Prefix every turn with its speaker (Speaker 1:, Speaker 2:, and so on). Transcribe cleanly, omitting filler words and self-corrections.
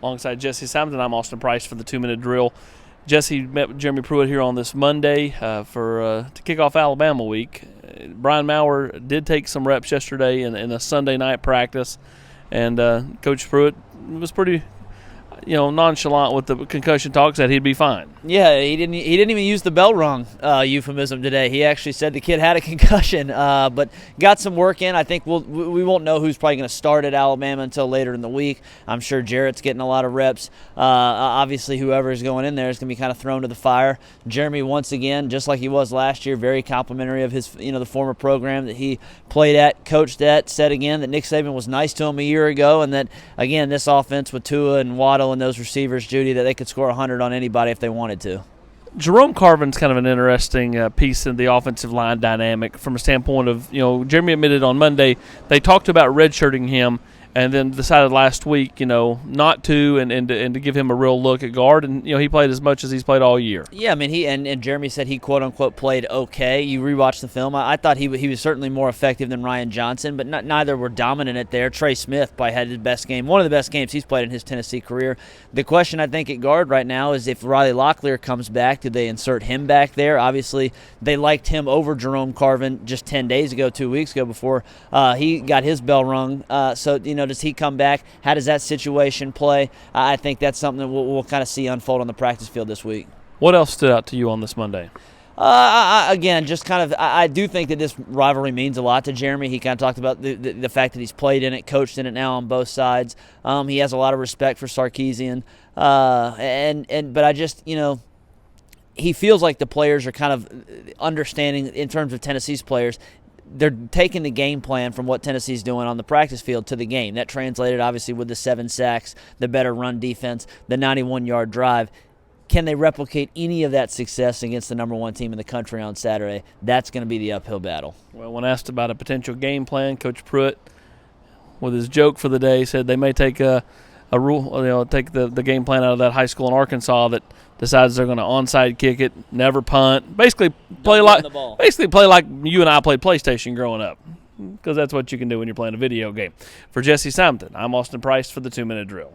Speaker 1: Alongside Jesse Simonton, I'm Austin Price for the 2-minute drill. Jesse met with Jeremy Pruitt here on this Monday to kick off Alabama week. Brian Maurer did take some reps yesterday in a Sunday night practice, and Coach Pruitt was pretty nonchalant with the concussion talk, said he'd be fine.
Speaker 2: Yeah, he didn't even use the bell rung euphemism today. He actually said the kid had a concussion, but got some work in. I think we won't know who's probably going to start at Alabama until later in the week. I'm sure Jarrett's getting a lot of reps. Obviously, whoever is going in there is going to be kind of thrown to the fire. Jeremy, once again, just like he was last year, very complimentary of his, the former program that he played at, coached at. Said again that Nick Saban was nice to him a year ago, and that again this offense with Tua and Waddle and those receivers, Judy, that they could score 100 on anybody if they wanted to.
Speaker 1: Jerome Carvin's kind of an interesting piece in the offensive line dynamic from a standpoint of, Jeremy admitted on Monday they talked about redshirting him and then decided last week, not to and to give him a real look at guard. And, he played as much as he's played all year.
Speaker 2: Yeah, I mean, he and Jeremy said he, quote-unquote, played okay. You rewatch the film. I thought he was certainly more effective than Ryan Johnson, but neither were dominant at there. Trey Smith probably had his best game, one of the best games he's played in his Tennessee career. The question, I think, at guard right now is if Riley Locklear comes back, do they insert him back there? Obviously, they liked him over Jerome Carvin just 10 days ago, 2 weeks ago, before he got his bell rung. So, does he come back? How does that situation play? I think that's something that we'll kind of see unfold on the practice field this week.
Speaker 1: What else stood out to you on this Monday?
Speaker 2: Again, just kind of, I do think that this rivalry means a lot to Jeremy. He kind of talked about the fact that he's played in it, coached in it now on both sides. He has a lot of respect for Sarkisian. But I just, he feels like the players are kind of understanding in terms of Tennessee's players. They're taking the game plan from what Tennessee's doing on the practice field to the game. That translated, obviously, with the 7 sacks, the better run defense, the 91-yard drive. Can they replicate any of that success against the number 1 team in the country on Saturday? That's going to be the uphill battle.
Speaker 1: Well, when asked about a potential game plan, Coach Pruitt, with his joke for the day, said they may take a rule, take the game plan out of that high school in Arkansas that decides they're going to onside kick it, never punt, basically play like you and I played PlayStation growing up, because that's what you can do when you're playing a video game. For Jesse Simonton, I'm Austin Price for the 2-minute drill.